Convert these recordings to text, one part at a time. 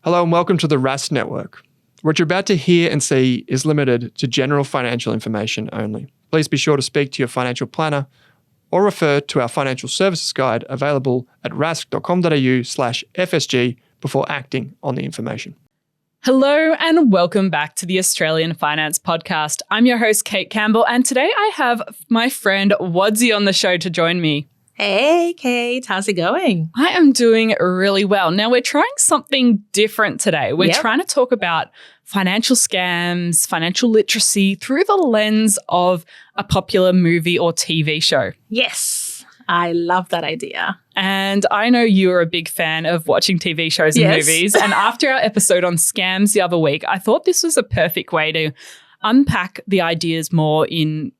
Hello and welcome to the Rask Network. What you're about to hear and see is limited to general financial information only. Please be sure to speak to your financial planner or refer to our financial services guide available at rask.com.au/FSG before acting on the information. Hello and welcome back to the Australian Finance Podcast. I'm your host, Kate Campbell, and today I have my friend Wadzi on the show to join me. Hey, Kate. How's it going? I am doing really well. Now, we're trying something different today. We're trying to talk about financial scams, financial literacy through the lens of a popular movie or TV show. Yes, I love that idea. And I know you're a big fan of watching TV shows and movies. And after our episode on scams the other week, I thought this was a perfect way to unpack the ideas more in,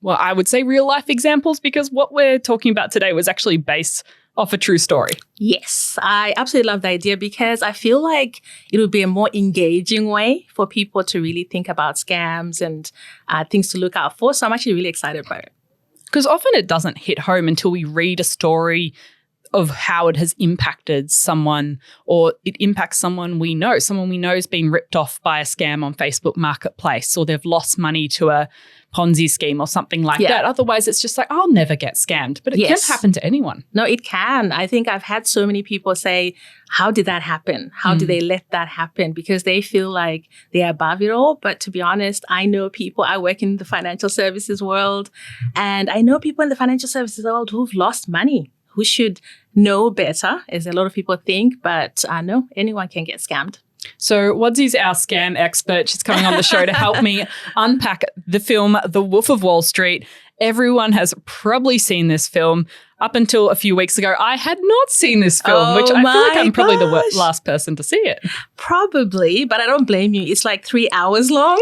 well, I would say real life examples, because what we're talking about today was actually based off a true story. Yes, I absolutely love the idea because I feel like it would be a more engaging way for people to really think about scams and things to look out for. So I'm actually really excited about it. Because often it doesn't hit home until we read a story of how it has impacted someone, or it impacts someone we know. Someone we know is being ripped off by a scam on Facebook Marketplace, or they've lost money to a Ponzi scheme or something like that. Otherwise, it's just like, I'll never get scammed. But it can happen to anyone. No, it can. I think I've had so many people say, how did that happen? How did they let that happen? Because they feel like they're above it all. But to be honest, I know people, I work in the financial services world, and I know people in the financial services world who've lost money, who should know better, as a lot of people think. But I know anyone can get scammed. So Wadzi's our scam expert. She's coming on the show to help me unpack the film The Wolf of Wall Street. Everyone has probably seen this film. Up until a few weeks ago, I had not seen this film, which I feel like I'm probably the last person to see it. Probably, but I don't blame you. It's like 3 hours long.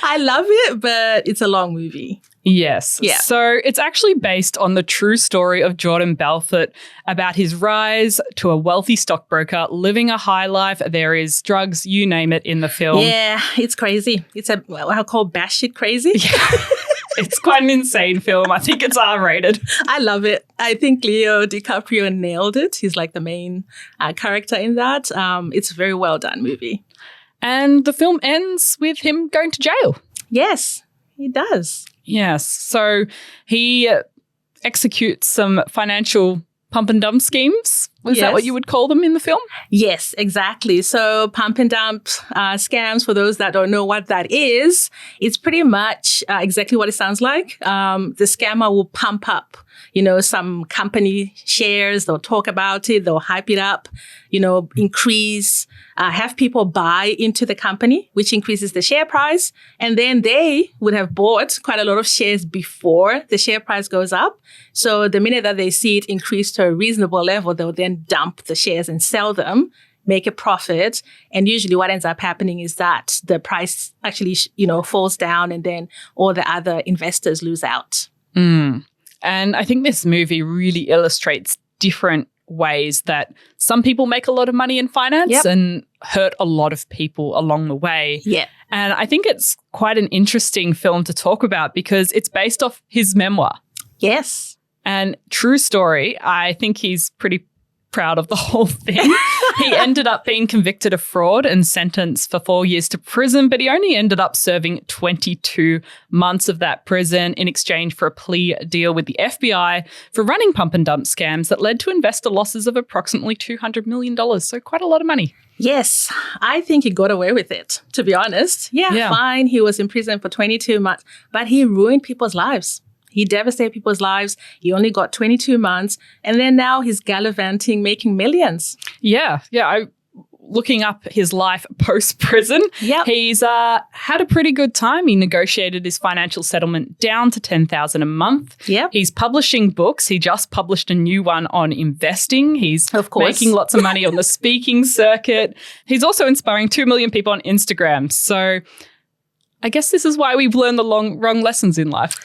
I love it, but it's a long movie. Yes. Yeah. So it's actually based on the true story of Jordan Belfort about his rise to a wealthy stockbroker, living a high life. There is drugs, you name it, in the film. Yeah, it's crazy. It's what I call batshit crazy. Yeah. It's quite an insane film. I think it's R-rated. I love it. I think Leo DiCaprio nailed it. He's like the main character in that. It's a very well done movie. And the film ends with him going to jail. Yes, he does. Yes. So he executes some financial pump and dump schemes. Was that what you would call them in the film? Yes, exactly. So pump and dump scams, for those that don't know what that is, it's pretty much exactly what it sounds like. The scammer will pump up, some company shares. They'll talk about it. They'll hype it up, increase, have people buy into the company, which increases the share price. And then they would have bought quite a lot of shares before the share price goes up. So the minute that they see it increase to a reasonable level, they'll then dump the shares and sell them, make a profit. And usually what ends up happening is that the price actually, falls down, and then all the other investors lose out. And I think this movie really illustrates different ways that some people make a lot of money in finance and hurt a lot of people along the way. Yeah. And I think it's quite an interesting film to talk about because it's based off his memoir. Yes. And true story, I think he's pretty proud of the whole thing. He ended up being convicted of fraud and sentenced for 4 years to prison, but he only ended up serving 22 months of that prison in exchange for a plea deal with the FBI for running pump and dump scams that led to investor losses of approximately $200 million. So quite a lot of money. Yes, I think he got away with it, to be honest. Yeah, fine. He was in prison for 22 months, but he ruined people's lives. He devastated people's lives. He only got 22 months. And then now he's gallivanting, making millions. Yeah. Looking up his life post-prison, he's had a pretty good time. He negotiated his financial settlement down to $10,000 a month. Yep. He's publishing books. He just published a new one on investing. He's making lots of money on the speaking circuit. He's also inspiring 2 million people on Instagram. So I guess this is why we've learned the wrong lessons in life.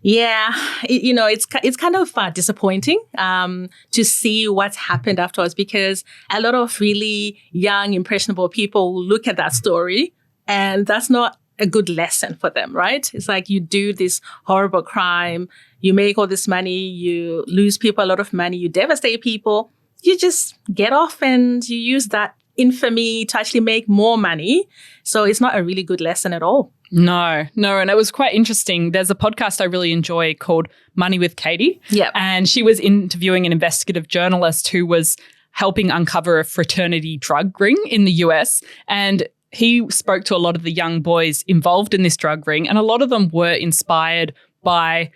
Yeah, it's kind of disappointing to see what's happened afterwards, because a lot of really young, impressionable people look at that story and that's not a good lesson for them, right? It's like you do this horrible crime, you make all this money, you lose people a lot of money, you devastate people, you just get off and you use that infamy to actually make more money. So it's not a really good lesson at all. No. And it was quite interesting. There's a podcast I really enjoy called Money with Katie. Yep. And she was interviewing an investigative journalist who was helping uncover a fraternity drug ring in the US. And he spoke to a lot of the young boys involved in this drug ring. And a lot of them were inspired by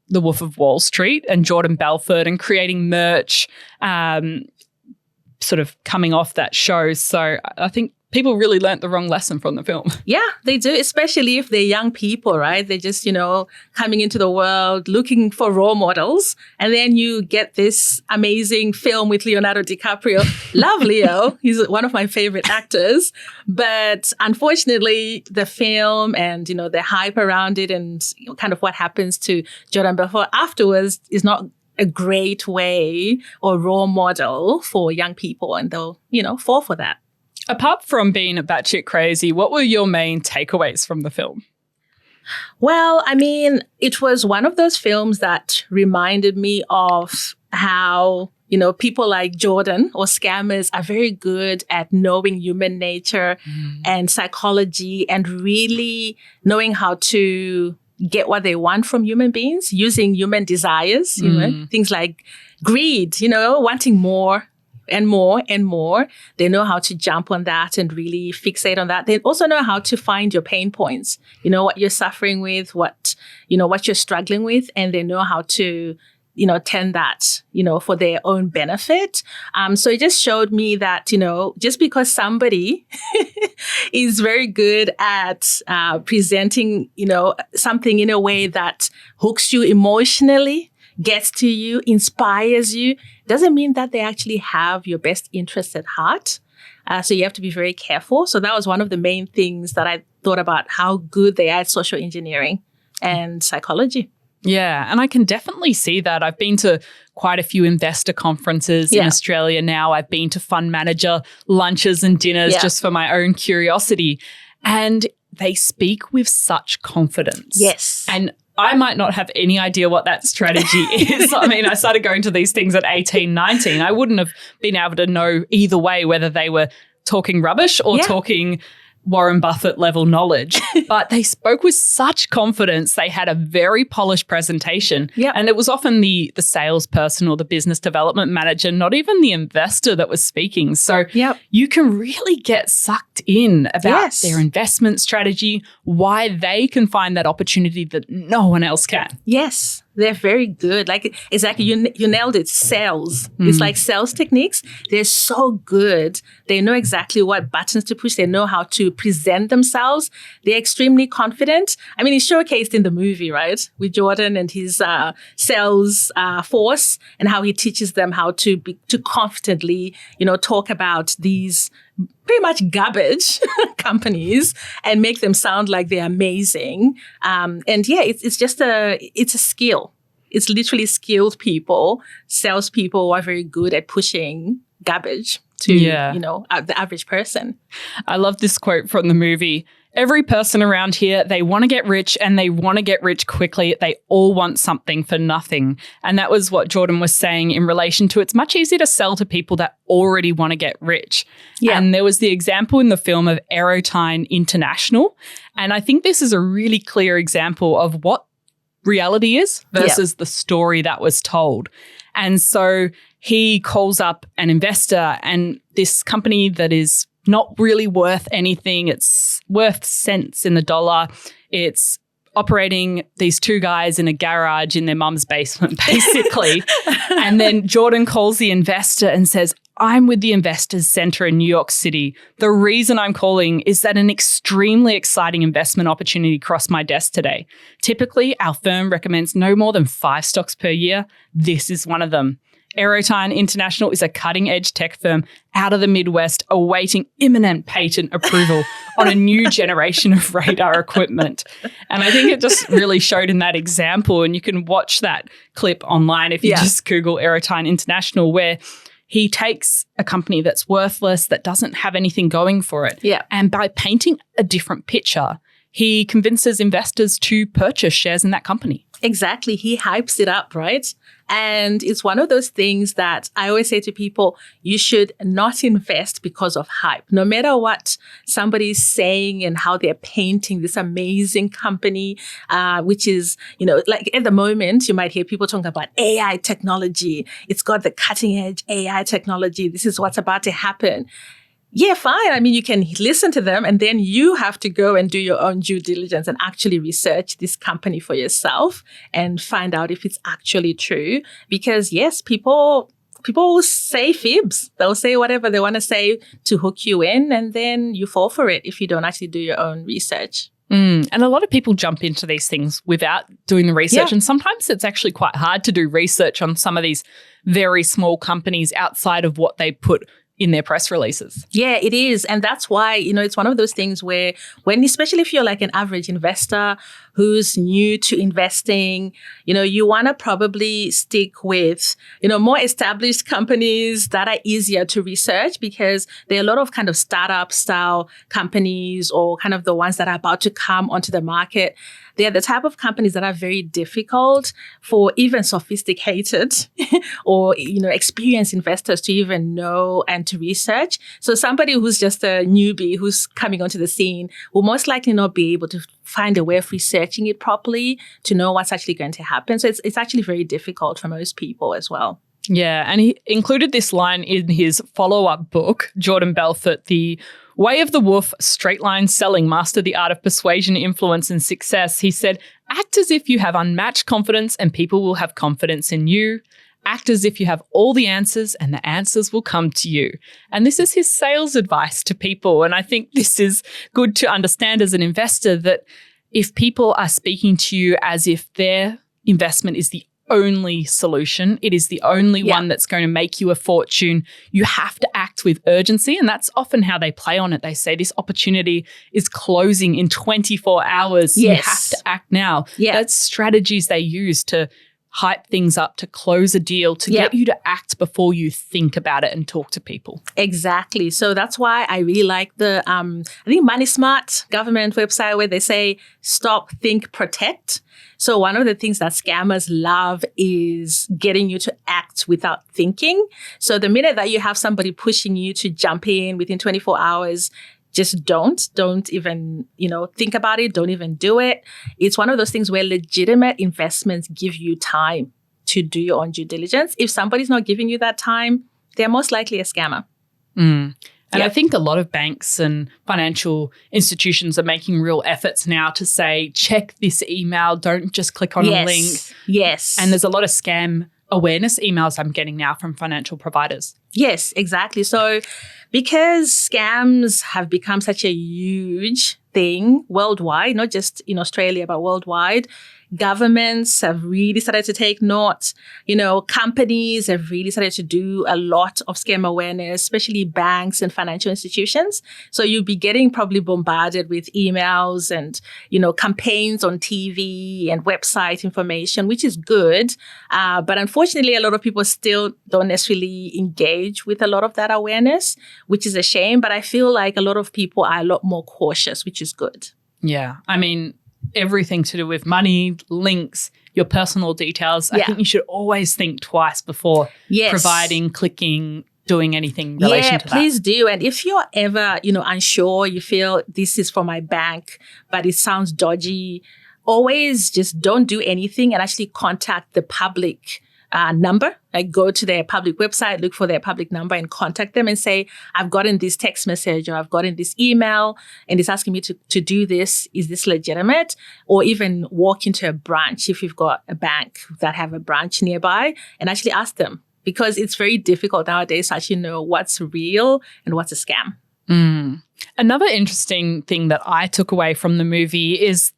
The Wolf of Wall Street and Jordan Belfort and creating merch, sort of coming off that show. So I think people really learnt the wrong lesson from the film. Yeah, they do, especially if they're young people, right? They're just, coming into the world looking for role models. And then you get this amazing film with Leonardo DiCaprio. Love Leo. He's one of my favorite actors. But unfortunately, the film and, the hype around it and kind of what happens to Jordan Belfort afterwards is not a great way or role model for young people. And they'll, fall for that. Apart from being batshit crazy, what were your main takeaways from the film? Well, it was one of those films that reminded me of how, people like Jordan or scammers are very good at knowing human nature and psychology and really knowing how to get what they want from human beings using human desires, things like greed, wanting more and more and more. They know how to jump on that and really fixate on that. They also know how to find your pain points, what you're suffering with, what you're struggling with, and they know how to, turn that, for their own benefit. So it just showed me that, just because somebody is very good at presenting, something in a way that hooks you emotionally, gets to you, inspires you, doesn't mean that they actually have your best interests at heart. So you have to be very careful. So that was one of the main things that I thought about how good they are at social engineering and psychology. Yeah, and I can definitely see that. I've been to quite a few investor conferences in Australia now. I've been to fund manager lunches and dinners just for my own curiosity. And they speak with such confidence. Yes. And I might not have any idea what that strategy is. I started going to these things at 18, 19. I wouldn't have been able to know either way whether they were talking rubbish or talking Warren Buffett level knowledge. But they spoke with such confidence. They had a very polished presentation. Yep. And it was often the salesperson or the business development manager, not even the investor that was speaking. So you can really get sucked in about their investment strategy, why they can find that opportunity that no one else can. Yes. They're very good. Like, exactly, you nailed it. Sales. It's like sales techniques. They're so good. They know exactly what buttons to push. They know how to present themselves. They're extremely confident. It's showcased in the movie, right? With Jordan and his sales force and how he teaches them how to confidently, talk about these pretty much garbage companies and make them sound like they're amazing. It's a skill. It's literally skilled people, salespeople who are very good at pushing garbage to, the average person. I love this quote from the movie. Every person around here, they want to get rich and they want to get rich quickly. They all want something for nothing. And that was what Jordan was saying in relation to it's much easier to sell to people that already want to get rich. Yeah. And there was the example in the film of Aerotine International. And I think this is a really clear example of what reality is versus the story that was told. And so he calls up an investor and this company that is not really worth anything. It's worth cents in the dollar. It's operating these two guys in a garage in their mum's basement, basically. And then Jordan calls the investor and says, I'm with the Investors Center in New York City. The reason I'm calling is that an extremely exciting investment opportunity crossed my desk today. Typically, our firm recommends no more than 5 stocks per year. This is one of them. Aerotine International is a cutting-edge tech firm out of the Midwest awaiting imminent patent approval on a new generation of radar equipment. And I think it just really showed in that example, and you can watch that clip online if you just Google Aerotine International, where he takes a company that's worthless, that doesn't have anything going for it. Yeah. And by painting a different picture, he convinces investors to purchase shares in that company. Exactly. He hypes it up, right? And it's one of those things that I always say to people, you should not invest because of hype. No matter what somebody is saying and how they're painting this amazing company, which is, like at the moment, you might hear people talking about AI technology. It's got the cutting edge AI technology. This is what's about to happen. Yeah, fine. I mean, you can listen to them and then you have to go and do your own due diligence and actually research this company for yourself and find out if it's actually true. Because yes, people will say fibs. They'll say whatever they want to say to hook you in, and then you fall for it if you don't actually do your own research. And a lot of people jump into these things without doing the research. And sometimes it's actually quite hard to do research on some of these very small companies outside of what they put in their press releases. Yeah, it is. And that's why, it's one of those things where especially if you're like an average investor who's new to investing, you want to probably stick with, more established companies that are easier to research, because there are a lot of kind of startup style companies or kind of the ones that are about to come onto the market. They're the type of companies that are very difficult for even sophisticated or, experienced investors to even know and to research. So somebody who's just a newbie who's coming onto the scene will most likely not be able to find a way of researching it properly to know what's actually going to happen. So it's actually very difficult for most people as well. Yeah, and he included this line in his follow-up book, Jordan Belfort, The Way of the Wolf, Straight Line Selling, Master the Art of Persuasion, Influence and Success. He said, act as if you have unmatched confidence and people will have confidence in you. Act as if you have all the answers and the answers will come to you. And this is his sales advice to people. And I think this is good to understand as an investor, that if people are speaking to you as if their investment is the only solution, it is the only one that's going to make you a fortune, you have to act with urgency. And that's often how they play on it. They say this opportunity is closing in 24 hours. Yes. You have to act now. Yeah. That's strategies they use to hype things up, to close a deal, to get you to act before you think about it and talk to people. Exactly. So that's why I really like the, I think Money Smart government website where they say, stop, think, protect. So one of the things that scammers love is getting you to act without thinking. So the minute that you have somebody pushing you to jump in within 24 hours, just don't even, think about it. Don't even do it. It's one of those things where legitimate investments give you time to do your own due diligence. If somebody's not giving you that time, they're most likely a scammer. And I think a lot of banks and financial institutions are making real efforts now to say, check this email, don't just click on a link. Yes. And there's a lot of scam awareness emails I'm getting now from financial providers. Yes, exactly. So because scams have become such a huge thing worldwide, not just in Australia, but worldwide, governments have really started to take note. Companies have really started to do a lot of scam awareness, especially banks and financial institutions. So you'll be getting probably bombarded with emails and, campaigns on TV and website information, which is good. But unfortunately, a lot of people still don't necessarily engage with a lot of that awareness, which is a shame. But I feel like a lot of people are a lot more cautious, which is good. Yeah. I mean, everything to do with money, links, your personal details. I think you should always think twice before providing, clicking, doing anything in relation to that. Please do. And if you're ever, unsure, you feel this is from my bank, but it sounds dodgy, always just don't do anything and actually contact the public number. Like go to their public website, look for their public number and contact them and say, I've gotten this text message or I've gotten this email and it's asking me to do this. Is this legitimate? Or even walk into a branch if you've got a bank that have a branch nearby and actually ask them, because it's very difficult nowadays to actually know what's real and what's a scam. Another interesting thing that I took away from the movie is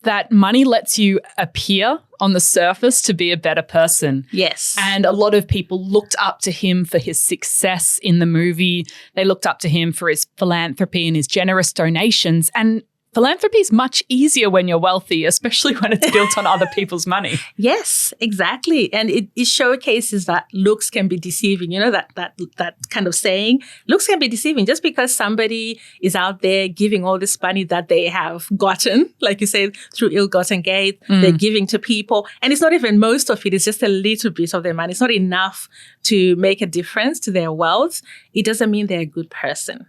that money lets you appear on the surface to be a better person. Yes. And a lot of people looked up to him for his success in the movie. They looked up to him for his philanthropy and his generous donations. And Philanthropy is much easier when you're wealthy, especially when it's built on other people's money. Yes, exactly. And it showcases that looks can be deceiving. You know, that kind of saying, looks can be deceiving. Just because somebody is out there giving all this money that they have gotten, like you said, through ill-gotten gain, they're giving to people. And it's not even most of it. It's just a little bit of their money. It's not enough to make a difference to their wealth. It doesn't mean they're a good person.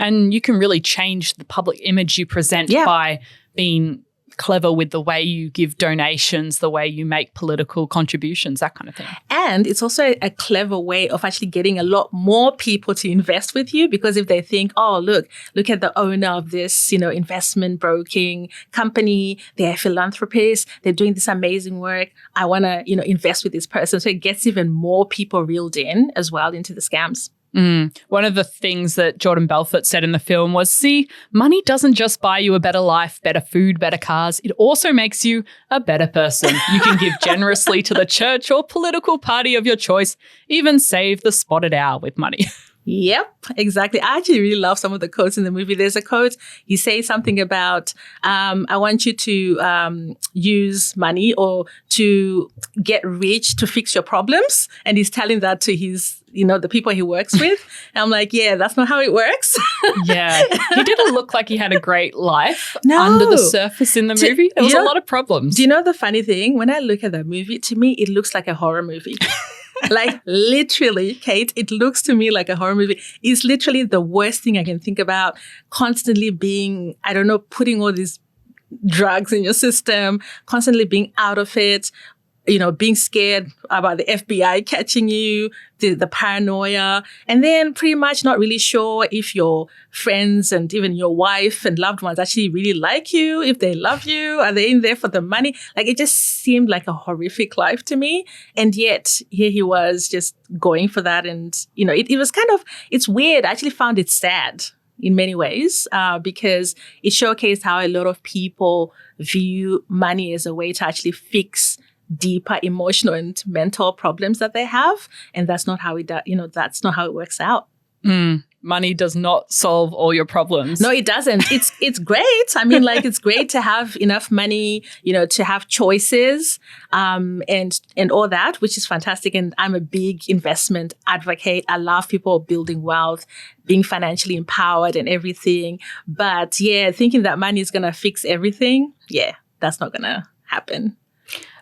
And you can really change the public image you present by being clever with the way you give donations, the way you make political contributions, that kind of thing. And it's also a clever way of actually getting a lot more people to invest with you, because if they think, oh, look at the owner of this, investment broking company, they're philanthropists, they're doing this amazing work. I want to, invest with this person. So it gets even more people reeled in as well into the scams. One of the things that Jordan Belfort said in the film was, see, money doesn't just buy you a better life, better food, better cars. It also makes you a better person. You can give generously to the church or political party of your choice, even save the spotted owl with money. Yep, exactly. I actually really love some of the quotes in the movie. There's a quote, he says something about, I want you to use money or to get rich to fix your problems. And he's telling that to his, the people he works with. And I'm like, yeah, that's not how it works. Yeah. He didn't look like he had a great life under the surface in the movie. There was a lot of problems. Do you know the funny thing? When I look at that movie, to me, it looks like a horror movie. Like literally, Kate, it looks to me like a horror movie. It's literally the worst thing I can think about. Constantly being, putting all these drugs in your system, constantly being out of it, being scared about the FBI catching you, the paranoia, and then pretty much not really sure if your friends and even your wife and loved ones actually really like you, if they love you, are they in there for the money? Like, it just seemed like a horrific life to me. And yet here he was just going for that. And, it was it's weird. I actually found it sad in many ways, because it showcased how a lot of people view money as a way to actually fix deeper emotional and mental problems that they have. And that's not how that's not how it works out. Money does not solve all your problems. No, it doesn't. It's great. I mean, it's great to have enough money, to have choices, and all that, which is fantastic. And I'm a big investment advocate. I love people building wealth, being financially empowered and everything. But yeah, thinking that money is going to fix everything, that's not going to happen.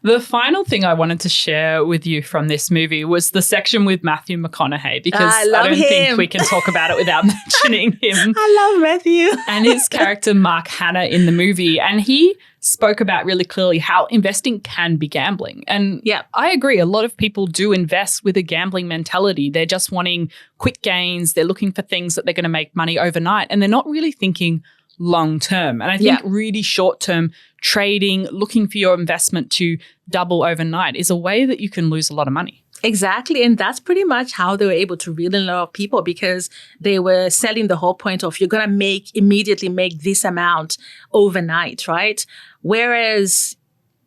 The final thing I wanted to share with you from this movie was the section with Matthew McConaughey, because I don't think we can talk about it without mentioning him. I love Matthew. And his character, Mark Hanna, in the movie. And he spoke about really clearly how investing can be gambling. And I agree. A lot of people do invest with a gambling mentality. They're just wanting quick gains. They're looking for things that they're going to make money overnight. And they're not really thinking long term. And I think really short term trading, looking for your investment to double overnight, is a way that you can lose a lot of money. Exactly. And that's pretty much how they were able to reel in a lot of people, because they were selling the whole point of, you're going to immediately make this amount overnight, right? Whereas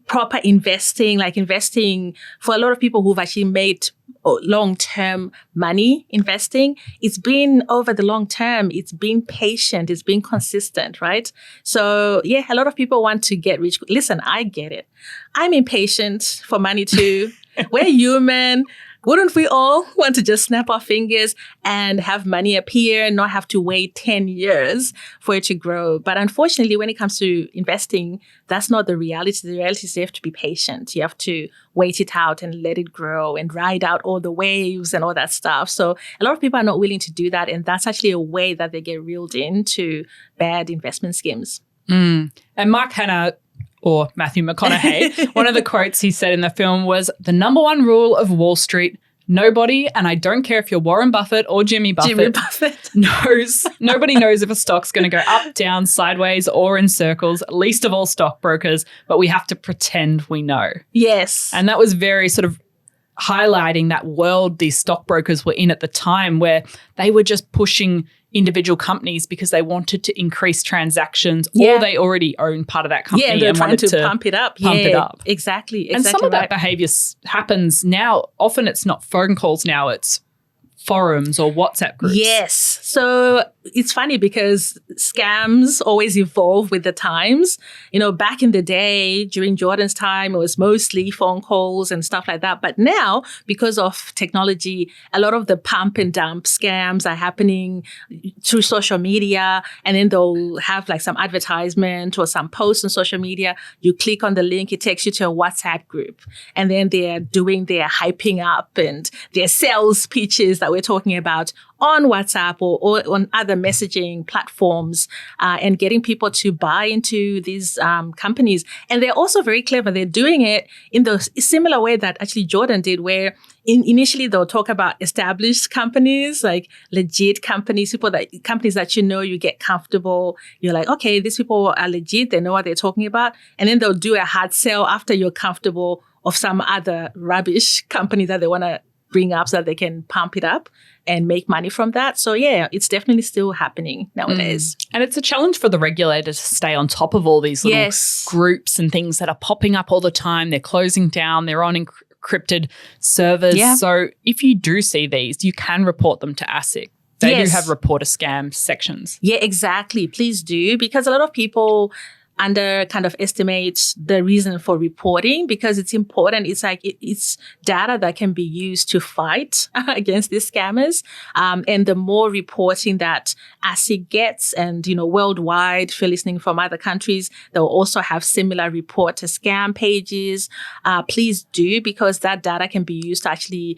proper investing, like investing for a lot of people who've actually made long-term money investing, it's been over the long term. It's been patient. It's been consistent, right? So a lot of people want to get rich. Listen, I get it. I'm impatient for money too. We're human. Wouldn't we all want to just snap our fingers and have money appear and not have to wait 10 years for it to grow? But unfortunately, when it comes to investing, that's not the reality. The reality is you have to be patient. You have to wait it out and let it grow and ride out all the waves and all that stuff. So a lot of people are not willing to do that. And that's actually a way that they get reeled into bad investment schemes. And Mark Hanna, or Matthew McConaughey, one of the quotes he said in the film was, "The number one rule of Wall Street, nobody, and I don't care if you're Warren Buffett or Jimmy Buffett, nobody knows if a stock's going to go up, down, sideways, or in circles, least of all stockbrokers, but we have to pretend we know." Yes. And that was very sort of highlighting that world these stockbrokers were in at the time, where they were just pushing individual companies because they wanted to increase transactions, or they already own part of that company and they're trying wanted to pump it up. Exactly. And some of that behavior happens now. Often it's not phone calls now, it's forums or WhatsApp groups? Yes. So it's funny because scams always evolve with the times. Back in the day, during Jordan's time, it was mostly phone calls and stuff like that. But now, because of technology, a lot of the pump and dump scams are happening through social media. And then they'll have like some advertisement or some post on social media. You click on the link, it takes you to a WhatsApp group. And then they're doing their hyping up and their sales pitches that we're talking about on WhatsApp or on other messaging platforms, and getting people to buy into these companies. And they're also very clever. They're doing it in the similar way that actually Jordan did, where initially they'll talk about established companies, like legit companies, companies that you get comfortable. You're like, okay, these people are legit. They know what they're talking about. And then they'll do a hard sell after you're comfortable of some other rubbish company that they want to bring up so that they can pump it up and make money from that. So yeah, it's definitely still happening nowadays. And it's a challenge for the regulator to stay on top of all these little groups and things that are popping up all the time. They're closing down. They're on encrypted servers. Yeah. So if you do see these, you can report them to ASIC. They do have report a scam sections. Yeah, exactly. Please do, because a lot of people kind of estimates the reason for reporting, because it's important. It's like it's data that can be used to fight against these scammers. And the more reporting that ASIC gets, and worldwide, if you're listening from other countries, they'll also have similar report to scam pages. Please do, because that data can be used to actually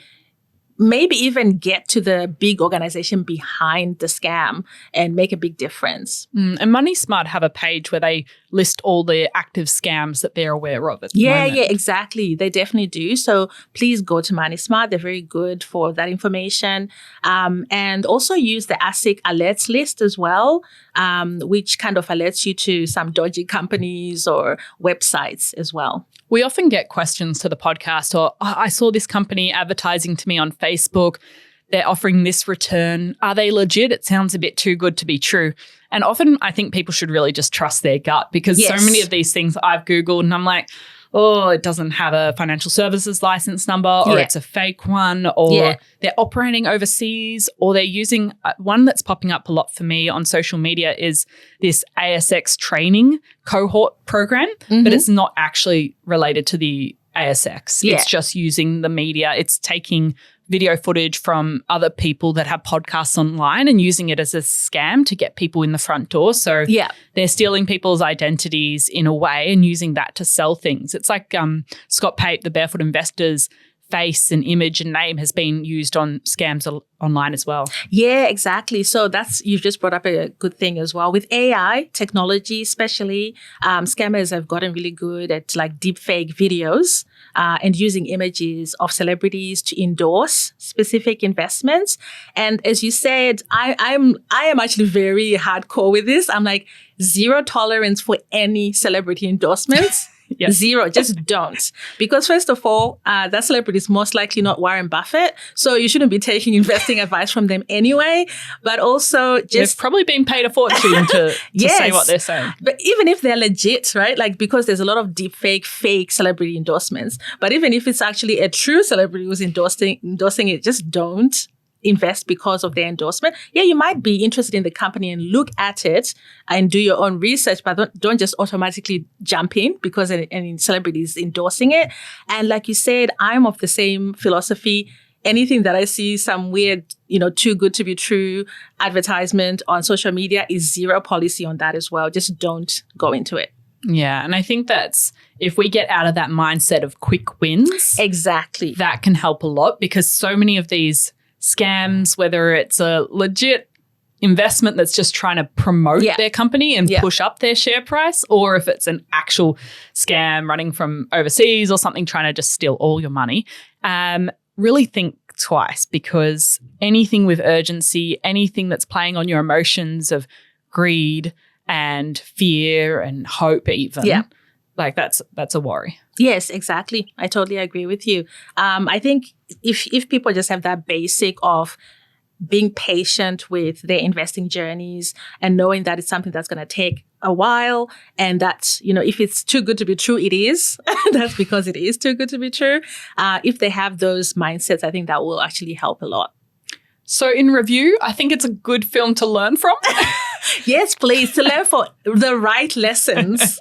maybe even get to the big organization behind the scam and make a big difference. And Money Smart have a page where they list all the active scams that they're aware of at the moment. Yeah, exactly. They definitely do. So please go to Money Smart. They're very good for that information. And also use the ASIC alerts list as well, which kind of alerts you to some dodgy companies or websites as well. We often get questions to the podcast, or I saw this company advertising to me on Facebook. They're offering this return. Are they legit? It sounds a bit too good to be true. And often I think people should really just trust their gut, because so many of these things I've Googled and I'm like, oh, it doesn't have a financial services license number, or it's a fake one, or they're operating overseas, or they're using one that's popping up a lot for me on social media is this ASX training cohort program, but it's not actually related to the ASX. It's just using the media. It's taking video footage from other people that have podcasts online and using it as a scam to get people in the front door. So they're stealing people's identities in a way and using that to sell things. It's like Scott Pape, the Barefoot Investor's face and image and name has been used on scams online as well. Yeah, exactly. So you've just brought up a good thing as well. With AI technology especially, scammers have gotten really good at like deepfake videos and using images of celebrities to endorse specific investments. And as you said, I am actually very hardcore with this. I'm like, zero tolerance for any celebrity endorsements. Zero, just don't. Because first of all, that celebrity is most likely not Warren Buffett. So you shouldn't be taking investing advice from them anyway. But also they've probably been paid a fortune to say what they're saying. But even if they're legit, right? Like, because there's a lot of deep fake celebrity endorsements. But even if it's actually a true celebrity who's endorsing it, just don't invest because of their endorsement. Yeah, you might be interested in the company and look at it and do your own research, but don't just automatically jump in because any celebrity is endorsing it. And like you said, I'm of the same philosophy. Anything that I see some weird, too good to be true advertisement on social media is zero policy on that as well. Just don't go into it. Yeah. And I think that's, if we get out of that mindset of quick wins, exactly, that can help a lot, because so many of these scams, whether it's a legit investment that's just trying to promote their company and push up their share price, or if it's an actual scam running from overseas or something trying to just steal all your money, really think twice, because anything with urgency, anything that's playing on your emotions of greed and fear and hope even, like that's a worry. Yes, exactly. I totally agree with you. I think if people just have that basic of being patient with their investing journeys and knowing that it's something that's going to take a while, and that, if it's too good to be true, it is. That's because it is too good to be true. If they have those mindsets, I think that will actually help a lot. So in review, I think it's a good film to learn from. Yes, please, to learn for the right lessons.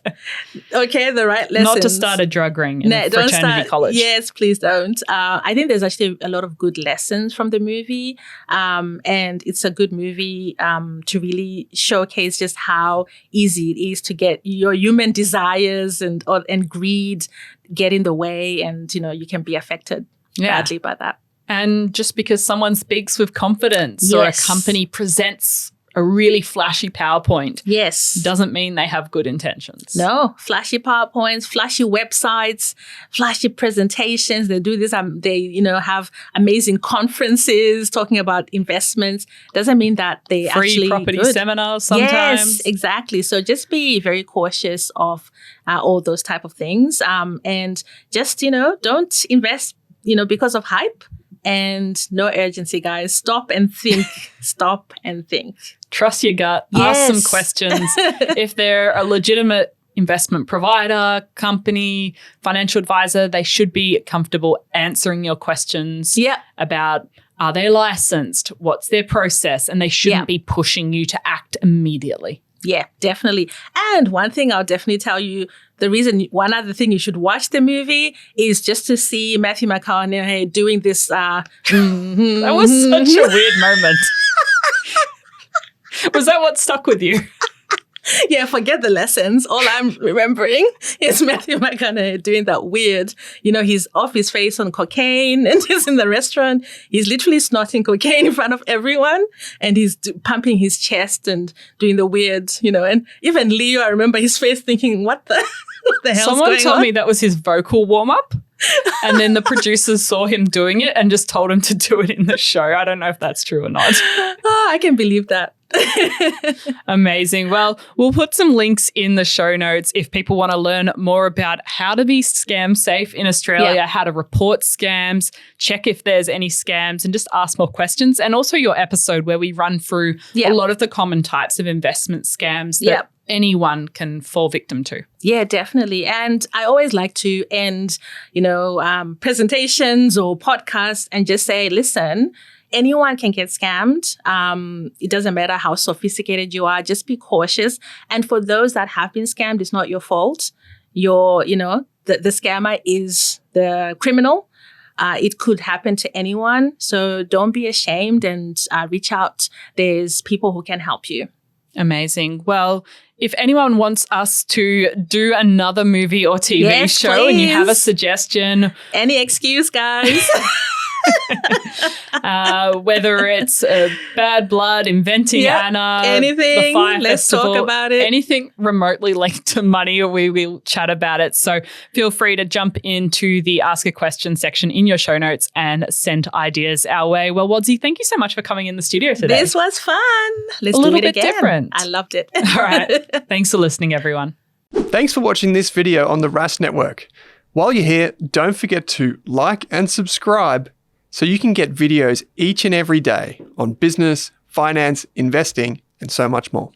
Okay, the right lessons. Not to start a drug ring in a fraternity college. Yes, please don't. I think there's actually a lot of good lessons from the movie. And it's a good movie to really showcase just how easy it is to get your human desires and greed get in the way, and you can be affected badly by that. And just because someone speaks with confidence or a company presents a really flashy PowerPoint doesn't mean they have good intentions. No, flashy PowerPoints, flashy websites, flashy presentations. They do this. They have amazing conferences talking about investments. Doesn't mean that they free property seminars sometimes. Yes, exactly. So just be very cautious of all those type of things. And just don't invest because of hype. And no urgency, guys. Stop and think. Stop and think. Trust your gut. Ask some questions. If they're a legitimate investment provider, company, financial advisor, they should be comfortable answering your questions about, are they licensed? What's their process? And they shouldn't be pushing you to act immediately. Yeah, definitely. And one thing I'll definitely tell you, one other thing you should watch the movie is just to see Matthew McConaughey doing this. That was such a weird moment. Was that what stuck with you? Yeah, forget the lessons. All I'm remembering is Matthew McConaughey doing that weird, he's off his face on cocaine and he's in the restaurant. He's literally snorting cocaine in front of everyone and he's pumping his chest and doing the weird, and even Leo, I remember his face thinking, what the hell's Someone going told on? me that was his vocal warm-up. And then the producers saw him doing it and just told him to do it in the show. I don't know if that's true or not. Oh, I can believe that. Amazing. Well, we'll put some links in the show notes if people want to learn more about how to be scam safe in Australia, how to report scams, check if there's any scams, and just ask more questions. And also your episode where we run through a lot of the common types of investment scams that anyone can fall victim to. Yeah, definitely. And I always like to end, presentations or podcasts and just say, listen, anyone can get scammed. It doesn't matter how sophisticated you are. Just be cautious. And for those that have been scammed, it's not your fault. The scammer is the criminal. It could happen to anyone. So don't be ashamed and reach out. There's people who can help you. Amazing. Well, if anyone wants us to do another movie or TV show and you have a suggestion. Any excuse, guys. Whether it's Bad Blood, Inventing Anna, anything, the Fire let's Festival, talk about it. Anything remotely linked to money, we will chat about it. So feel free to jump into the Ask a Question section in your show notes and send ideas our way. Well, Wadzi, thank you so much for coming in the studio today. This was fun. Let's do it again. A little bit different. I loved it. All right. Thanks for listening, everyone. Thanks for watching this video on the Rask Network. While you're here, don't forget to like and subscribe so you can get videos each and every day on business, finance, investing, and so much more.